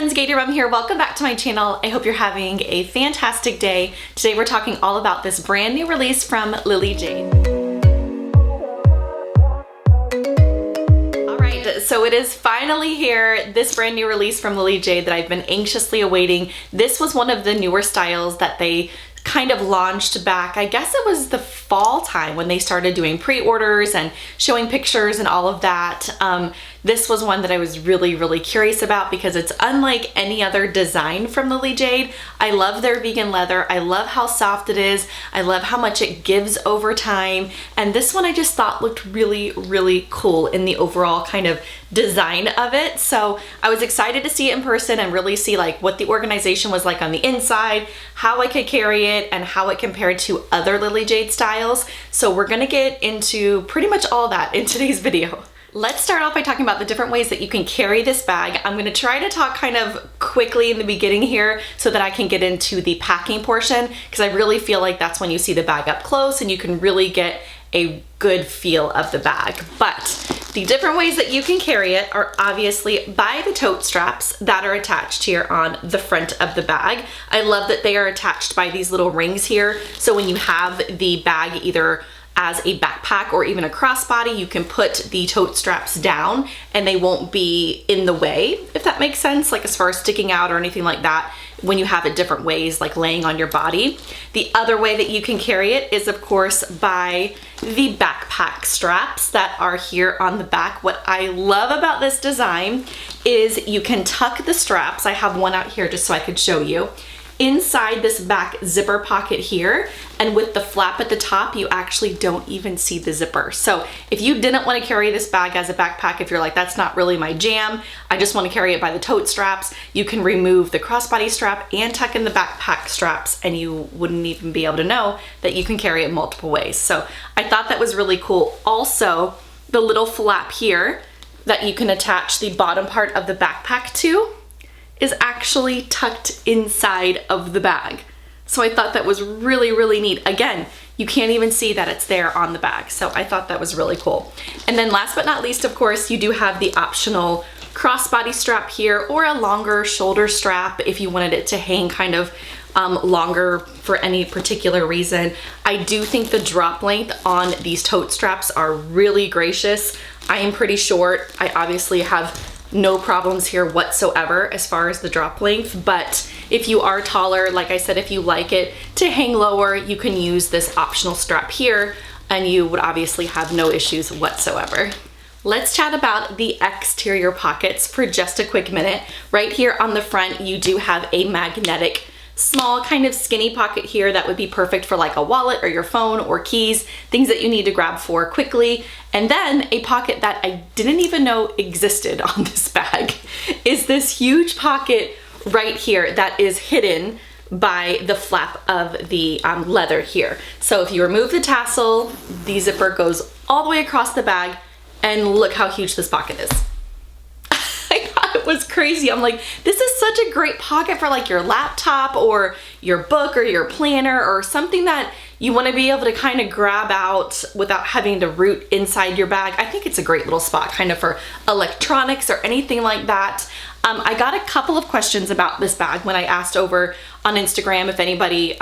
friends, GatorMom here. Welcome back to my channel. I hope you're having a fantastic day. Today we're talking all about this brand new release from Lily Jade. Alright, so it is finally here, this brand new release from Lily Jade that I've been anxiously awaiting. This was one of the newer styles that they kind of launched back, I guess it was the fall time when they started doing pre-orders and showing pictures and all of that. This was one that I was really curious about because it's unlike any other design from Lily Jade. I love their vegan leather. I love how soft it is. I love how much it gives over time. And this one I just thought looked really cool in the overall kind of design of it. So I was excited to see it in person and really see like what the organization was like on the inside, how I could carry it, and how it compared to other Lily Jade styles. So we're gonna get into pretty much all that in today's video. Let's start off by talking about the different ways that you can carry this bag. I'm gonna try to talk kind of quickly in the beginning here so that I can get into the packing portion, because I really feel like that's when you see the bag up close and you can really get a good feel of the bag. But the different ways that you can carry it are obviously by the tote straps that are attached here on the front of the bag. I love that they are attached by these little rings here. So when you have the bag either as a backpack or even a crossbody, you can put the tote straps down and they won't be in the way, if that makes sense, like as far as sticking out or anything like that when you have it different ways, like laying on your body. The other way that you can carry it is of course by the backpack straps that are here on the back. What I love about this design is you can tuck the straps. I have one out here just so I could show you. Inside this back zipper pocket here, and with the flap at the top, you actually don't even see the zipper. So if you didn't want to carry this bag as a backpack, if you're like, that's not really my jam, I just want to carry it by the tote straps, you can remove the crossbody strap and tuck in the backpack straps and you wouldn't even be able to know that you can carry it multiple ways. So I thought that was really cool. Also, the little flap here that you can attach the bottom part of the backpack to is actually tucked inside of the bag. So I thought that was really neat. Again, you can't even see that it's there on the bag. So I thought that was really cool. And then last but not least, of course, you do have the optional crossbody strap here or a longer shoulder strap if you wanted it to hang kind of longer for any particular reason. I do think the drop length on these tote straps are really gracious. I am pretty short. I obviously have no problems here whatsoever as far as the drop length, but if you are taller, like I said, if you like it to hang lower, you can use this optional strap here and you would obviously have no issues whatsoever. Let's chat about the exterior pockets for just a quick minute. Right here on the front, you do have a magnetic small kind of skinny pocket here that would be perfect for like a wallet or your phone or keys, things that you need to grab for quickly. And then a pocket that I didn't even know existed on this bag is this huge pocket right here that is hidden by the flap of the leather here. So if you remove the tassel, the zipper goes all the way across the bag, and look how huge this pocket is. It was crazy. I'm like, this is such a great pocket for like your laptop or your book or your planner or something that you want to be able to kind of grab out without having to root inside your bag. I think it's a great little spot kind of for electronics or anything like that. I got a couple of questions about this bag when I asked over on Instagram if anybody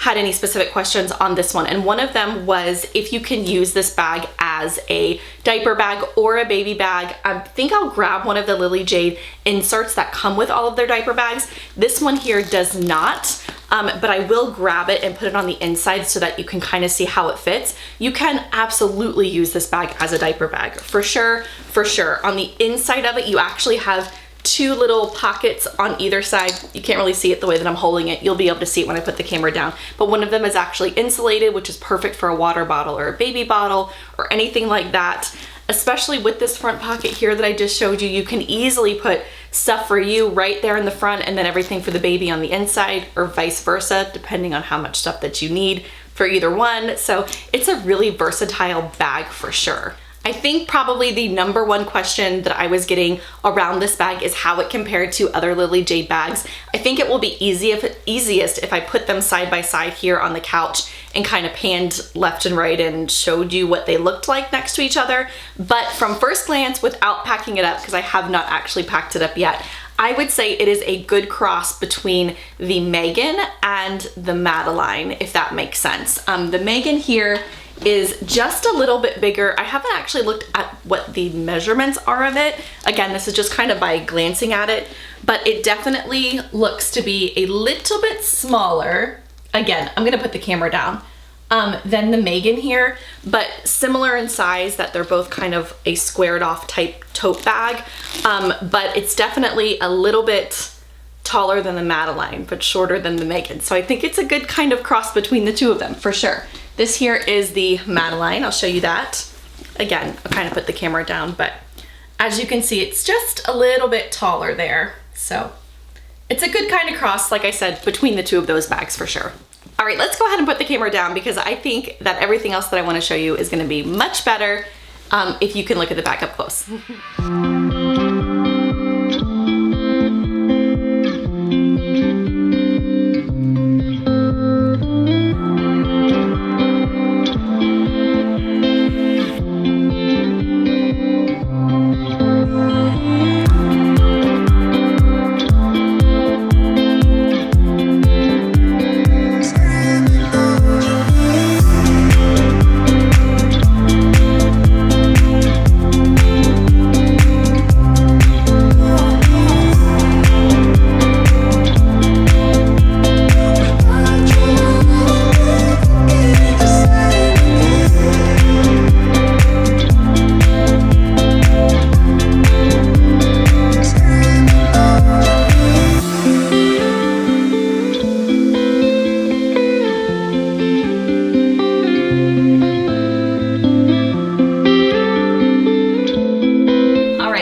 had any specific questions on this one. And one of them was if you can use this bag as a diaper bag or a baby bag. I think I'll grab one of the Lily Jade inserts that come with all of their diaper bags. This one here does not, but I will grab it and put it on the inside so that you can kind of see how it fits. You can absolutely use this bag as a diaper bag, for sure. On the inside of it, you actually have two little pockets on either side. You can't really see it the way that I'm holding it. You'll be able to see it when I put the camera down. But one of them is actually insulated, which is perfect for a water bottle or a baby bottle or anything like that. Especially with this front pocket here that I just showed you, you can easily put stuff for you right there in the front and then everything for the baby on the inside, or vice versa, depending on how much stuff that you need for either one. So it's a really versatile bag for sure. I think probably the number one question that I was getting around this bag is how it compared to other Lily Jade bags. I think it will be easiest if I put them side by side here on the couch and kind of panned left and right and showed you what they looked like next to each other. But from first glance, without packing it up, because I have not actually packed it up yet, I would say it is a good cross between the Megan and the Madeline, if that makes sense. The Megan here is just a little bit bigger. I haven't actually looked at what the measurements are of it. Again, this is just kind of by glancing at it, but it definitely looks to be a little bit smaller. Again, I'm gonna put the camera down. Than the Megan here, but similar in size, that they're both kind of a squared off type tote bag. But it's definitely a little bit taller than the Madeline, but shorter than the Megan. So I think it's a good kind of cross between the two of them for sure. This here is the Madeline. I'll show you that. Again, I'll kind of put the camera down, but as you can see, it's just a little bit taller there. So it's a good kind of cross, like I said, between the two of those bags for sure. All right, let's go ahead and put the camera down because I think that everything else that I want to show you is going to be much better if you can look at the bag up close.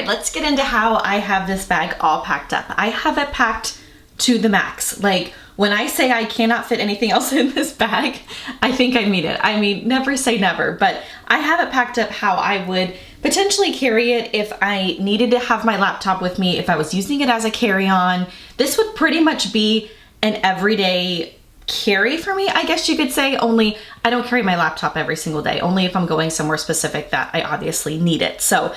Let's get into how I have this bag all packed up. I have it packed to the max. Like when I say I cannot fit anything else in this bag, I think I mean it. I mean, never say never, but I have it packed up how I would potentially carry it if I needed to have my laptop with me, if I was using it as a carry-on. This would pretty much be an everyday carry for me, I guess you could say, only I don't carry my laptop every single day, only if I'm going somewhere specific that I obviously need it. So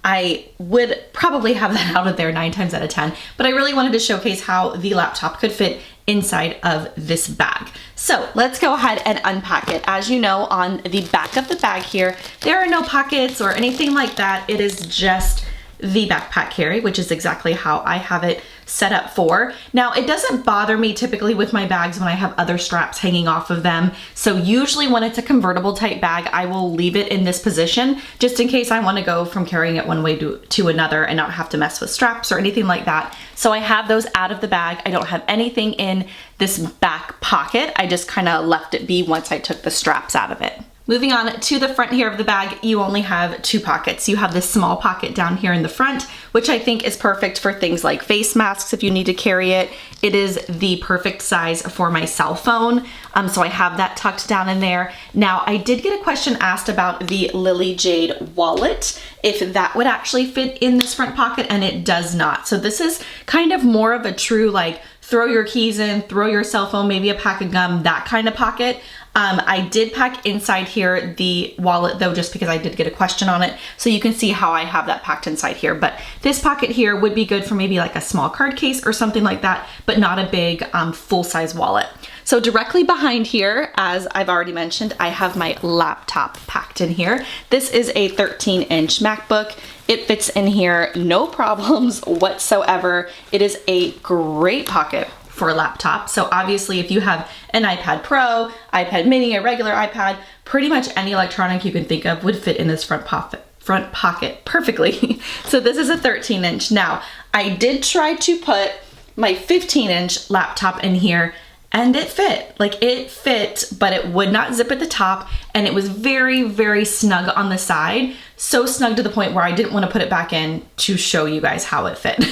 I would probably have that out of there 9 times out of 10, but I really wanted to showcase how the laptop could fit inside of this bag. So let's go ahead and unpack it. As you know, on the back of the bag here, there are no pockets or anything like that. It is just the backpack carry, which is exactly how I have it set up for. Now, it doesn't bother me typically with my bags when I have other straps hanging off of them. So usually when it's a convertible type bag, I will leave it in this position just in case I want to go from carrying it one way to another and not have to mess with straps or anything like that. So I have those out of the bag. I don't have anything in this back pocket. I just kind of left it be once I took the straps out of it. Moving on to the front here of the bag, you only have 2 pockets. You have this small pocket down here in the front, which I think is perfect for things like face masks if you need to carry it. It is the perfect size for my cell phone, so I have that tucked down in there. Now, I did get a question asked about the Lily Jade wallet, if that would actually fit in this front pocket, and it does not. So this is kind of more of a true like throw your keys in, throw your cell phone, maybe a pack of gum, that kind of pocket. I did pack inside here the wallet though, just because I did get a question on it. So you can see how I have that packed inside here. But this pocket here would be good for maybe like a small card case or something like that, but not a big full-size wallet. So directly behind here, as I've already mentioned, I have my laptop packed in here. This is a 13-inch MacBook. It fits in here, no problems whatsoever. It is a great pocket for a laptop. So obviously if you have an iPad Pro, iPad mini, a regular iPad, pretty much any electronic you can think of would fit in this front pocket perfectly. So this is a 13-inch. Now, I did try to put my 15-inch laptop in here and it fit. Like it fit, but it would not zip at the top and it was very, very snug on the side. So snug to the point where I didn't want to put it back in to show you guys how it fit.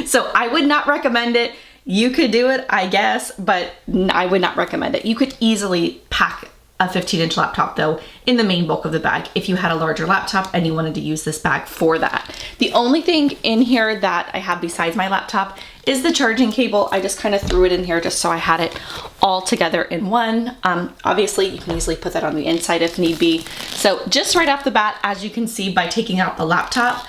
So I would not recommend it. You could do it, I guess, but I would not recommend it. You could easily pack a 15-inch laptop though in the main bulk of the bag if you had a larger laptop and you wanted to use this bag for that. The only thing in here that I have besides my laptop is the charging cable. I just kind of threw it in here just so I had it all together in one. Obviously you can easily put that on the inside if need be. So just right off the bat, as you can see by taking out the laptop,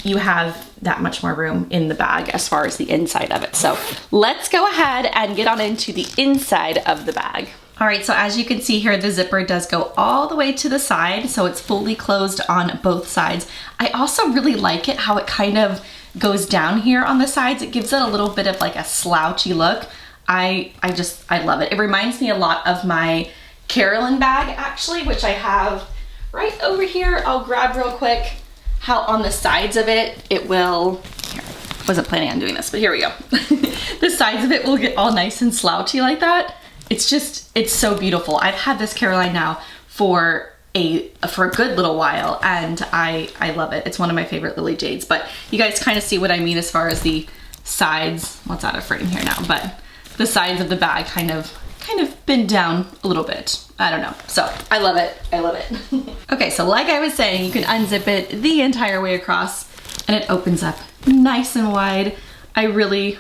you have that much more room in the bag as far as the inside of it. So let's go ahead and get on into the inside of the bag. All right, so as you can see here, the zipper does go all the way to the side, so it's fully closed on both sides. I also really like it how it kind of goes down here on the sides. It gives it a little bit of like a slouchy look. I love it. It reminds me a lot of my Carolyn bag actually, which I have right over here. I'll grab real quick how on the sides of it, it will, here, wasn't planning on doing this, but here we go. The sides of it will get all nice and slouchy like that. It's so beautiful. I've had this Caroline now for a good little while, and I love it. It's one of my favorite Lily Jades, but you guys kind of see what I mean as far as the sides. Well, it's out of frame here now, but the sides of the bag kind of bend down a little bit. I don't know. So I love it. I love it. Okay, so like I was saying, you can unzip it the entire way across and it opens up nice and wide. I really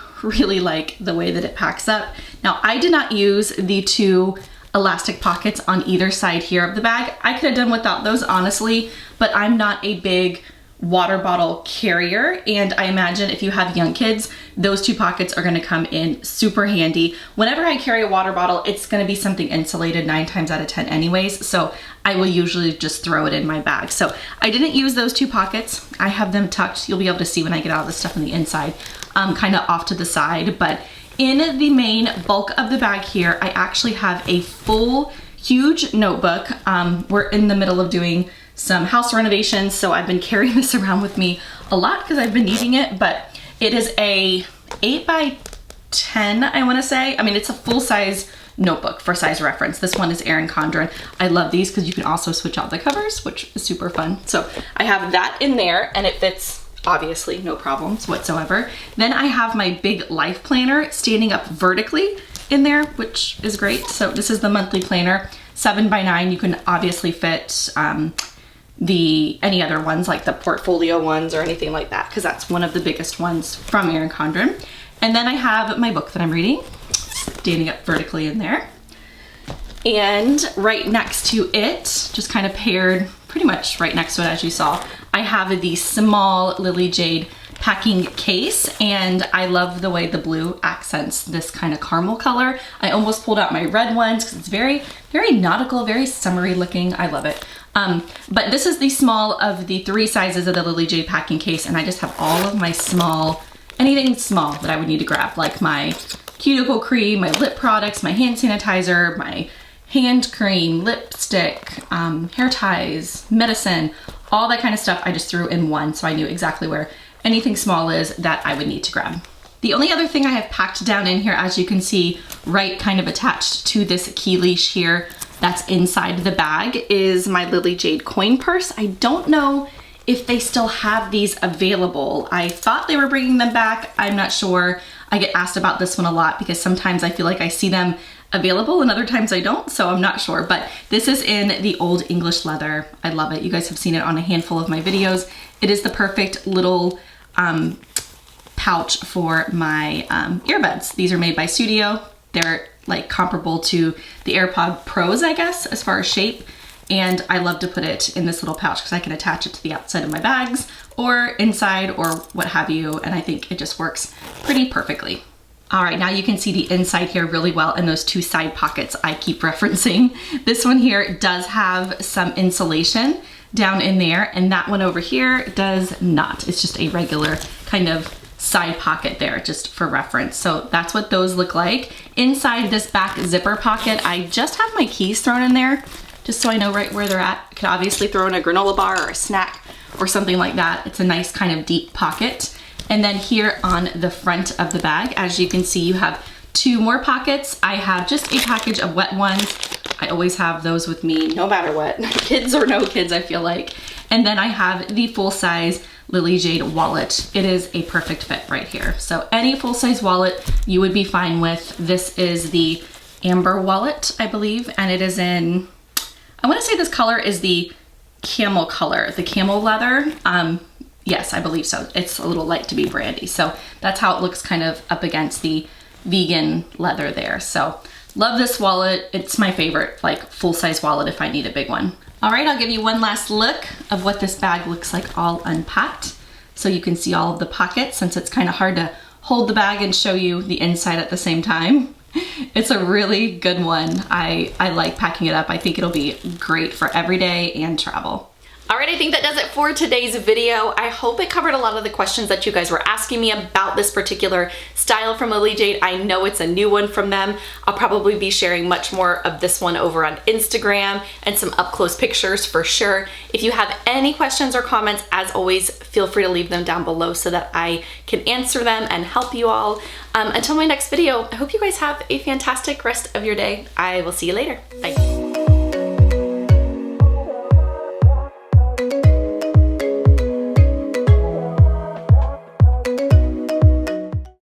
like the way that it packs up. Now, I did not use the 2 elastic pockets on either side here of the bag. I could have done without those, honestly, but I'm not a big water bottle carrier, and I imagine if you have young kids, those 2 pockets are gonna come in super handy. Whenever I carry a water bottle, it's gonna be something insulated 9 times out of 10 anyways, so I will usually just throw it in my bag. So I didn't use those 2 pockets. I have them tucked. You'll be able to see when I get all the stuff on the inside, kind of off to the side, but in the main bulk of the bag here, I actually have a full, huge notebook. We're in the middle of doing some house renovations, so I've been carrying this around with me a lot because I've been needing it, but it is a 8 by 10, I wanna say. I mean, it's a full-size notebook for size reference. This one is Erin Condren. I love these because you can also switch out the covers, which is super fun. So I have that in there and it fits obviously no problems whatsoever. Then I have my big life planner standing up vertically in there, which is great. So this is the monthly planner, 7 by 9. You can obviously fit any other ones like the portfolio ones or anything like that, because that's one of the biggest ones from Erin Condren. And then I have my book that I'm reading standing up vertically in there. And right next to it, just kind of paired pretty much right next to it as you saw, I have the small Lily Jade packing case, and I love the way the blue accents this kind of caramel color. I almost pulled out my red ones because it's very nautical, very summery looking. I love it. But this is the small of the 3 sizes of the Lily Jade packing case, and I just have all of my small, anything small that I would need to grab, like my cuticle cream, my lip products, my hand sanitizer, my hand cream, lipstick, hair ties, medicine, all that kind of stuff I just threw in one, so I knew exactly where anything small is that I would need to grab. The only other thing I have packed down in here, as you can see, right kind of attached to this key leash here that's inside the bag, is my Lily Jade coin purse. I don't know if they still have these available. I thought they were bringing them back. I'm not sure. I get asked about this one a lot because sometimes I feel like I see them available and other times I don't, so I'm not sure. But this is in the old English leather. I love it. You guys have seen it on a handful of my videos. It is the perfect little pouch for my earbuds. These are made by Studio. They're like comparable to the AirPod Pros, I guess, as far as shape. And I love to put it in this little pouch because I can attach it to the outside of my bags or inside or what have you. And I think it just works pretty perfectly. All right, now you can see the inside here really well in those 2 side pockets I keep referencing. This one here does have some insulation down in there, and that one over here does not. It's just a regular kind of side pocket there, just for reference. So that's what those look like. Inside this back zipper pocket, I just have my keys thrown in there, just so I know right where they're at. I could obviously throw in a granola bar or a snack or something like that. It's a nice kind of deep pocket. And then here on the front of the bag, as you can see, you have 2 more pockets. I have just a package of wet ones. I always have those with me no matter what, kids or no kids, I feel like. And then I have the full-size Lily Jade wallet. It is a perfect fit right here. So any full-size wallet you would be fine with. This is the Amber wallet, I believe, and it is in, I want to say this color is the camel color, the camel leather. Yes, I believe so. It's a little light to be brandy. So that's how it looks kind of up against the vegan leather there. So love this wallet. It's my favorite, like full-size wallet if I need a big one. All right, I'll give you one last look of what this bag looks like all unpacked. so you can see all of the pockets, since it's kind of hard to hold the bag and show you the inside at the same time. It's a really good one. I like packing it up. I think it'll be great for everyday and travel. All right, I think that does it for today's video. I hope it covered a lot of the questions that you guys were asking me about this particular style from Lily Jade. I know it's a new one from them. I'll probably be sharing much more of this one over on Instagram and some up close pictures for sure. If you have any questions or comments, as always, feel free to leave them down below so that I can answer them and help you all. Until my next video, I hope you guys have a fantastic rest of your day. I will see you later. Bye.